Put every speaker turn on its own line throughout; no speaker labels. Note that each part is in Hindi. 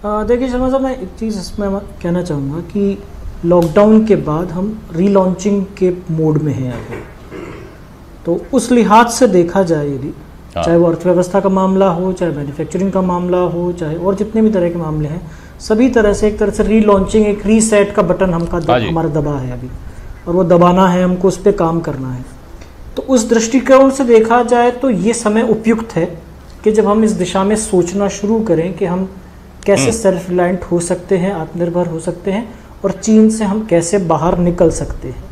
देखिए शर्मा साहब, मैं एक चीज़ इसमें कहना चाहूँगा कि लॉकडाउन के बाद हम रीलॉन्चिंग के मोड में हैं अभी। तो उस लिहाज से देखा जाए यदि चाहे वो अर्थव्यवस्था का मामला हो, चाहे मैन्युफैक्चरिंग का मामला हो, चाहे और जितने भी तरह के मामले हैं, सभी तरह से एक तरह से रीलॉन्चिंग, एक रीसेट का बटन हमारा दबा है अभी, और वो दबाना है हमको, उस पर काम करना है। तो उस दृष्टिकोण से देखा जाए तो ये समय उपयुक्त है कि जब हम इस दिशा में सोचना शुरू करें कि हम कैसे सेल्फ रिलायंट हो सकते हैं, आत्मनिर्भर हो सकते हैं, और चीन से हम कैसे बाहर निकल सकते हैं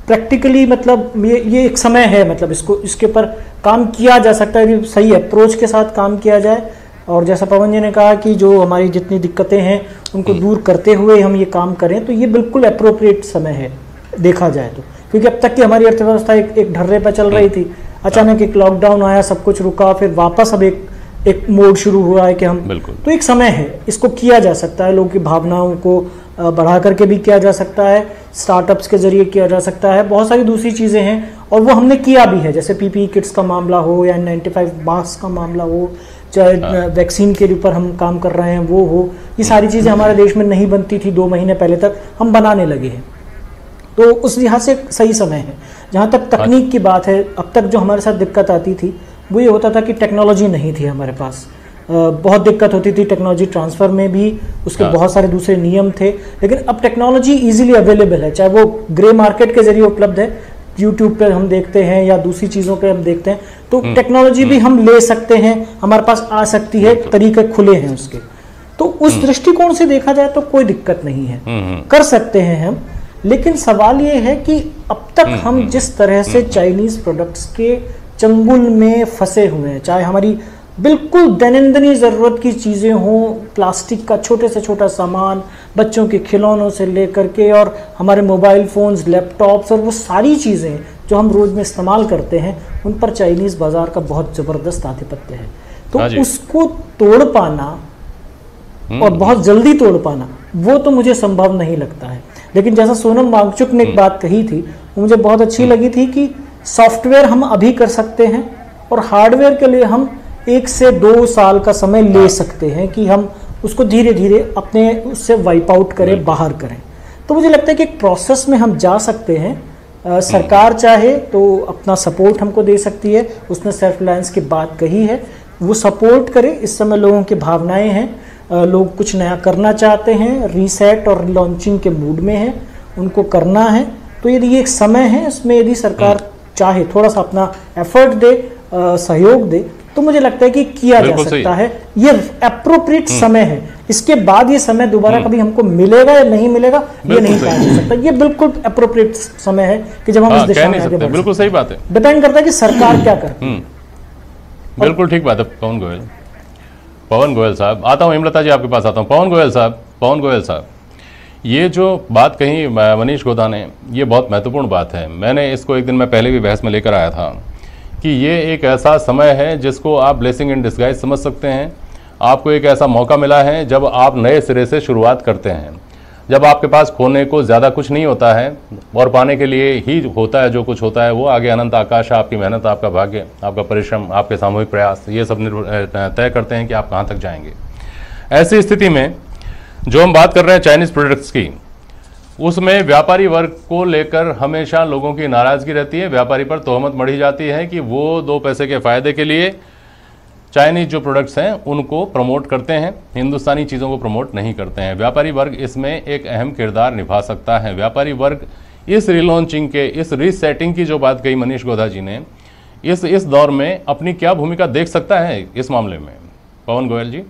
प्रैक्टिकली। मतलब ये एक समय है, मतलब इसके ऊपर काम किया जा सकता है, सही अप्रोच के साथ काम किया जाए। और जैसा पवन जी ने कहा कि जो हमारी जितनी दिक्कतें हैं उनको दूर करते हुए हम ये काम करें, तो ये बिल्कुल अप्रोप्रिएट समय है देखा जाए तो। क्योंकि अब तक की हमारी अर्थव्यवस्था एक ढर्रे पर चल रही थी, अचानक एक लॉकडाउन आया, सब कुछ रुका, फिर वापस अब एक मोड शुरू हुआ है कि हम, तो एक समय है, इसको किया जा सकता है, लोगों की भावनाओं को बढ़ा करके भी किया जा सकता है, स्टार्टअप्स के जरिए किया जा सकता है, बहुत सारी दूसरी चीज़ें हैं और वो हमने किया भी है। जैसे पीपीई किट्स का मामला हो या N95 मास्क का मामला हो, चाहे वैक्सीन के ऊपर हम काम कर रहे हैं वो हो, ये सारी चीज़ें हमारे देश में नहीं बनती थी 2 महीने पहले तक, हम बनाने लगे हैं। तो उस लिहाज से सही समय है। जहाँ तक तकनीक की बात है, अब तक जो हमारे साथ दिक्कत आती थी वो ये होता था कि टेक्नोलॉजी नहीं थी हमारे पास, बहुत दिक्कत होती थी टेक्नोलॉजी ट्रांसफ़र में भी, उसके बहुत सारे दूसरे नियम थे। लेकिन अब टेक्नोलॉजी इजीली अवेलेबल है, चाहे वो ग्रे मार्केट के जरिए उपलब्ध है, यूट्यूब पे हम देखते हैं या दूसरी चीज़ों पे हम देखते हैं, तो टेक्नोलॉजी भी हम ले सकते हैं, हमारे पास आ सकती है, तरीके खुले हैं उसके। तो उस दृष्टिकोण से देखा जाए तो कोई दिक्कत नहीं है, कर सकते हैं हम। लेकिन सवाल ये है कि अब तक हम जिस तरह से चाइनीज प्रोडक्ट्स के चंगुल में फंसे हुए हैं, चाहे हमारी बिल्कुल दैनंदिनी ज़रूरत की चीज़ें हों, प्लास्टिक का छोटे से छोटा सामान, बच्चों के खिलौनों से लेकर के और हमारे मोबाइल फ़ोन्स, लैपटॉप्स, और वो सारी चीज़ें जो हम रोज़ में इस्तेमाल करते हैं, उन पर चाइनीज़ बाज़ार का बहुत ज़बरदस्त आधिपत्य है। तो उसको तोड़ पाना और बहुत जल्दी तोड़ पाना, वो तो मुझे संभव नहीं लगता है। लेकिन जैसा सोनम वांगचुक ने एक बात कही थी, वो मुझे बहुत अच्छी लगी थी कि सॉफ्टवेयर हम अभी कर सकते हैं और हार्डवेयर के लिए हम 1 से 2 साल का समय ले सकते हैं कि हम उसको धीरे धीरे अपने उससे वाइप आउट करें, बाहर करें। तो मुझे लगता है कि एक प्रोसेस में हम जा सकते हैं। सरकार चाहे तो अपना सपोर्ट हमको दे सकती है, उसने सेल्फ रिलायंस की बात कही है, वो सपोर्ट करे। इस समय लोगों की भावनाएं हैं, लोग कुछ नया करना चाहते हैं, रीसेट और लॉन्चिंग के मूड में हैं, उनको करना है। तो यदि ये एक समय है, इसमें यदि सरकार चाहे थोड़ा सा अपना एफर्ट दे, सहयोग दे, तो मुझे लगता है कि किया जा सकता है। ये अप्रोप्रिएट समय है। इसके बाद ये समय दोबारा कभी हमको मिलेगा या नहीं मिलेगा, ये नहीं कहा जा सकता। ये बिल्कुल अप्रोप्रिएट समय है कि जब हम इस दिशा में आगे बढ़।
बिल्कुल सही बात है,
डिपेंड करता है कि सरकार क्या करती है।
बिल्कुल ठीक बात है। पवन गोयल साहब, आता हूँ हेमलता जी आपके पास आता हूँ। पवन गोयल साहब, ये जो बात कही मनीष गोधा ने, ये बहुत महत्वपूर्ण बात है। मैंने इसको एक दिन मैं पहले भी बहस में लेकर आया था कि ये एक ऐसा समय है जिसको आप ब्लेसिंग इन डिस्गाइज समझ सकते हैं। आपको एक ऐसा मौका मिला है जब आप नए सिरे से शुरुआत करते हैं, जब आपके पास खोने को ज़्यादा कुछ नहीं होता है और पाने के लिए ही होता है जो कुछ होता है वो। आगे अनंत आकाश, आपकी मेहनत, आपका भाग्य, आपका परिश्रम, आपके सामूहिक प्रयास, ये सब तय करते हैं कि आप कहाँ तक जाएंगे। ऐसी स्थिति में जो हम बात कर रहे हैं चाइनीज़ प्रोडक्ट्स की, उसमें व्यापारी वर्ग को लेकर हमेशा लोगों की नाराज़गी रहती है। व्यापारी पर तोहमत मढ़ी जाती है कि वो 2 पैसे के फ़ायदे के लिए चाइनीज़ जो प्रोडक्ट्स हैं उनको प्रमोट करते हैं, हिंदुस्तानी चीज़ों को प्रमोट नहीं करते हैं। व्यापारी वर्ग इसमें एक अहम किरदार निभा सकता है। व्यापारी वर्ग इस रीलॉन्चिंग के, इस रीसेटिंग की जो बात कही मनीष गोधा जी ने, इस दौर में अपनी क्या भूमिका देख सकता है इस मामले में? पवन गोयल जी।